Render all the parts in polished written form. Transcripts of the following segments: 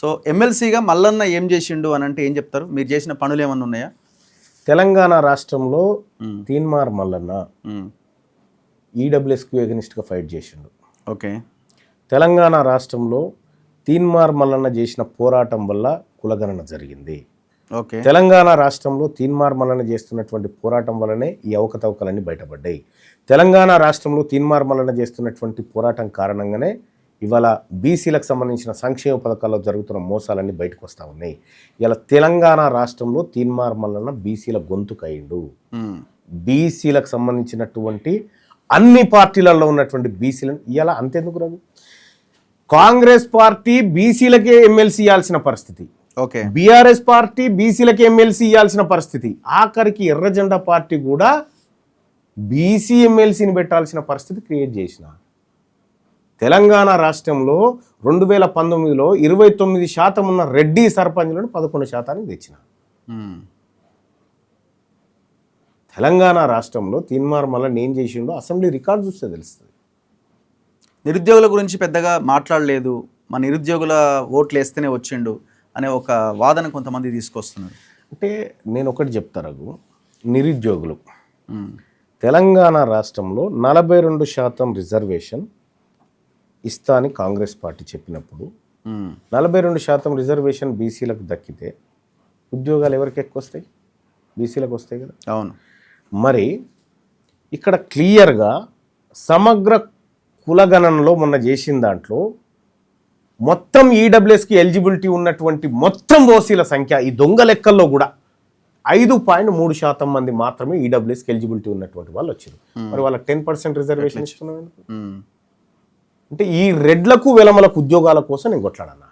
So ఎమ్మెల్సీగా మల్లన్న ఏం చేసిండు అని అంటే ఏం చెప్తారు? మీరు చేసిన పనులు ఏమన్నా ఉన్నాయా? తెలంగాణ రాష్ట్రంలో తీన్మార్ మల్లన్న ఈడబ్ల్యూఎస్కి ఎగనిస్ట్గా ఫైట్ చేసిండు. ఓకే. తెలంగాణ రాష్ట్రంలో తీన్మార్ మల్లన్న చేసిన పోరాటం వల్ల కులగణన జరిగింది. ఓకే. తెలంగాణ రాష్ట్రంలో తీన్మార్ మల్లన్న చేస్తున్నటువంటి పోరాటం వల్లనే ఈ అవకతవకలన్నీ బయటపడ్డాయి. తెలంగాణ రాష్ట్రంలో తీన్మార్ మల్లన్న చేస్తున్నటువంటి పోరాటం కారణంగానే ఇవాళ బీసీలకు సంబంధించిన సంక్షేమ పథకాల్లో జరుగుతున్న మోసాలన్నీ బయటకు వస్తూ ఉన్నాయి. ఇలా తెలంగాణ రాష్ట్రంలో తీన్మార్ మల్లన్న బీసీల గొంతుకయ్యిండు. బీసీలకు సంబంధించినటువంటి అన్ని పార్టీలలో ఉన్నటువంటి బీసీలను ఇలా అంతెందుకు రాదు, కాంగ్రెస్ పార్టీ బీసీలకే ఎమ్మెల్సీ ఇవ్వాల్సిన పరిస్థితి, ఓకే, బీఆర్ఎస్ పార్టీ బీసీలకే ఎమ్మెల్సీ ఇవ్వాల్సిన పరిస్థితి, ఆఖరికి ఎర్ర జెండా పార్టీ కూడా బీసీ ఎమ్మెల్సీని పెట్టాల్సిన పరిస్థితి క్రియేట్ చేసిన. తెలంగాణ రాష్ట్రంలో 2019లో 29% ఉన్న రెడ్డి సర్పంచ్లను 11% తెచ్చిన. తెలంగాణ రాష్ట్రంలో తీన్మార్ మల్లన్న ఏం చేసిండో అసెంబ్లీ రికార్డు చూస్తే తెలుస్తుంది. నిరుద్యోగుల గురించి పెద్దగా మాట్లాడలేదు, మా నిరుద్యోగుల ఓట్లు వేస్తేనే వచ్చిండు అనే ఒక వాదన కొంతమంది తీసుకొస్తున్నారు. అంటే నేను ఒకటి చెప్తా రఘు, నిరుద్యోగులు తెలంగాణ రాష్ట్రంలో 42% రిజర్వేషన్ ఇస్తా అని కాంగ్రెస్ పార్టీ చెప్పినప్పుడు 42% రిజర్వేషన్ బీసీలకు దక్కితే ఉద్యోగాలు ఎవరికి ఎక్కువ వస్తాయి? బీసీలకు వస్తాయి కదా. అవును. మరి ఇక్కడ క్లియర్గా సమగ్ర కులగణనలో మొన్న చేసిన దాంట్లో మొత్తం ఈడబ్ల్యూఎస్కి ఎలిజిబిలిటీ ఉన్నటువంటి మొత్తం ఓసీల సంఖ్య ఈ దొంగ లెక్కల్లో కూడా 5.3% మంది మాత్రమే ఈడబ్ల్యూఎస్కి ఎలిజిబిలిటీ ఉన్నటువంటి వాళ్ళు వచ్చారు. మరి వాళ్ళకి 10% రిజర్వేషన్ ఇస్తున్నాం. అంటే ఈ రెడ్లకు వెలమలకు ఉద్యోగాల కోసం నేను కొట్లాడన్నా.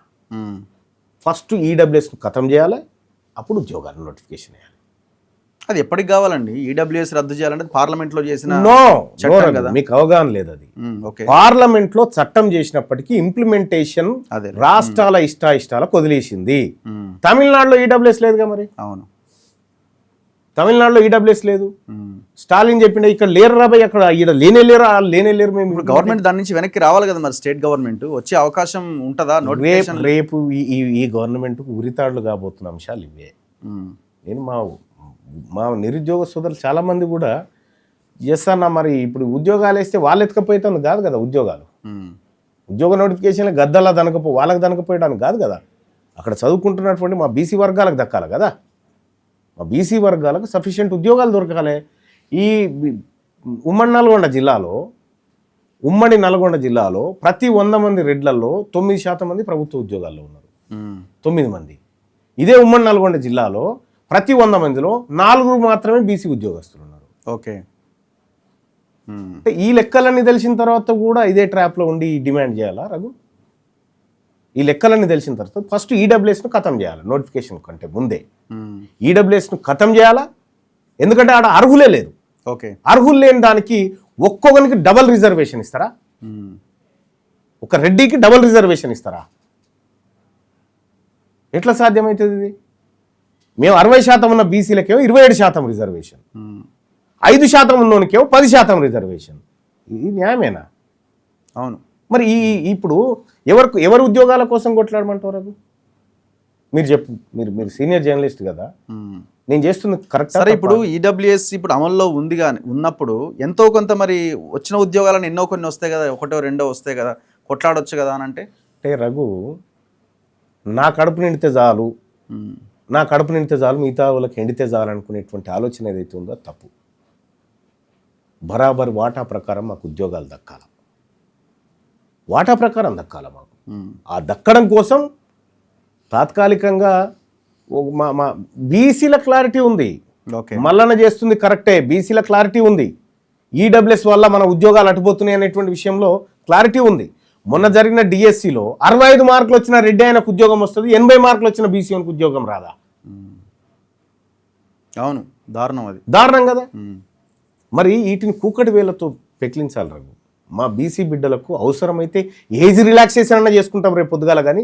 ఫస్ట్ ఈడబ్ల్యూఎస్ను ఖతం చేయాలి, అప్పుడు ఉద్యోగాలు నోటిఫికేషన్ వేయాలి. అది ఎప్పటికి కావాలండి? ఈడబ్ల్యూఎస్ రద్దు చేయాలంటే పార్లమెంట్లో చేసిన చట్టం కదా, మీకు అవగాహన లేదు. అది పార్లమెంట్లో చట్టం చేసినప్పటికీ ఇంప్లిమెంటేషన్ రాష్ట్రాల ఇష్టాలకు వదిలేసింది. తమిళనాడులో ఈడబ్ల్యూఎస్ లేదుగా మరి. అవును, తమిళనాడులో ఈడబ్ల్యూఎస్ లేదు. స్టాలిన్ చెప్పిండే ఇక్కడ లేరు రాబాయి, అక్కడ ఈడ లేనేలేరు మేము. ఇప్పుడు గవర్నమెంట్ దాని నుంచి వెనక్కి రావాలి కదా మరి. స్టేట్ గవర్నమెంట్ వచ్చే అవకాశం ఉంటుందా? రేపు ఈ గవర్నమెంట్ ఉరితాడులు కాబోతున్న అంశాలు ఇవే. నేను మా నిరుద్యోగ సోదరులు చాలా మంది కూడా చేస్తానా, మరి ఇప్పుడు ఉద్యోగాలు వేస్తే వాళ్ళు ఎత్తుకపోయేటానికి కాదు కదా. ఉద్యోగ నోటిఫికేషన్లు గద్దలా వాళ్ళకి దనకపోయడానికి కాదు కదా. అక్కడ చదువుకుంటున్నటువంటి మా బీసీ వర్గాలకు దక్కాలి కదా. మా బీసీ వర్గాలకు సఫిషియెంట్ ఉద్యోగాలు దొరకాలి. ఈ ఉమ్మడి నల్గొండ జిల్లాలో ప్రతి 100 మంది రెడ్లలో 9% మంది ప్రభుత్వ ఉద్యోగాల్లో ఉన్నారు. 9 మంది. ఇదే ఉమ్మడి నల్గొండ జిల్లాలో ప్రతి 100 మందిలో 4 మాత్రమే బీసీ ఉద్యోగస్తులు ఉన్నారు. ఓకే. అంటే ఈ లెక్కలన్నీ తెలిసిన తర్వాత కూడా ఇదే ట్రాప్లో ఉండి డిమాండ్ చేయాలా రఘు? ఈ లెక్కలన్నీ తెలిసిన తర్వాత ఫస్ట్ ఈడబ్ల్యూఎస్ను ఖతం చేయాలి. నోటిఫికేషన్ కంటే ముందే ఈడబ్ల్యూఎస్ను ఖతం చేయాలా. ఎందుకంటే ఆడ అర్హులే లేదు. ఓకే. అర్హులు లేని దానికి ఒక్కొక్కరికి డబల్ రిజర్వేషన్ ఇస్తారా? ఒక రెడ్డికి డబల్ రిజర్వేషన్ ఇస్తారా? ఎట్లా సాధ్యమవుతుంది ఇది? మేము 60% ఉన్న బీసీలకేమో 27% రిజర్వేషన్, 5% ఉన్నోనికేమో 10% రిజర్వేషన్. ఇది న్యాయమేనా? అవును. మరి ఇప్పుడు ఎవరు ఉద్యోగాల కోసం కొట్లాడమంటారు? మీరు చెప్పు. మీరు సీనియర్ జర్నలిస్ట్ కదా, నేను చేస్తుంది కరెక్ట్. సరే, ఇప్పుడు ఈడబ్ల్యూఎస్ ఇప్పుడు అమల్లో ఉంది కానీ ఉన్నప్పుడు ఎంతో కొంత మరి వచ్చిన ఉద్యోగాలను ఎన్నో కొన్ని వస్తాయి కదా, 1, 2 వస్తాయి కదా, కొట్లాడొచ్చు కదా అని అంటే రఘు, నా కడుపు నిండితే చాలు మిగతా వాళ్ళకి ఎండితే చాలు అనుకునేటువంటి ఆలోచన ఏదైతే ఉందో తప్పు. బరాబర్ వాటా ప్రకారం మాకు ఉద్యోగాలు దక్కాల, వాటా ప్రకారం దక్కాల మాకు. ఆ దక్కడం కోసం తాత్కాలికంగా మా బీసీల క్లారిటీ ఉంది. మల్లన్న చేస్తుంది కరెక్టే, బీసీల క్లారిటీ ఉంది. ఈడబ్ల్యూఎస్ వల్ల మన ఉద్యోగాలు అటుపోతున్నాయి అనేటువంటి విషయంలో క్లారిటీ ఉంది. మొన్న జరిగిన డిఎస్సిలో 65 మార్కులు వచ్చిన రెడ్డి ఆయనకు ఉద్యోగం వస్తుంది, 80 మార్కులు వచ్చిన బీసీకి ఉద్యోగం రాదా? అవును, దారుణం. అది దారుణం కదా. మరి వీటిని కూకటి వేలతో పెకిలించాలి రఘు. మా బీసీ బిడ్డలకు అవసరమైతే ఏజ్ రిలాక్సేషన్ అన్న చేసుకుంటాం రేపు పొద్దుగాల, కానీ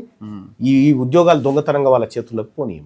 ఈ ఉద్యోగాలు దొంగతనంగా వాళ్ళ చేతుల్లోకి పోనీయం.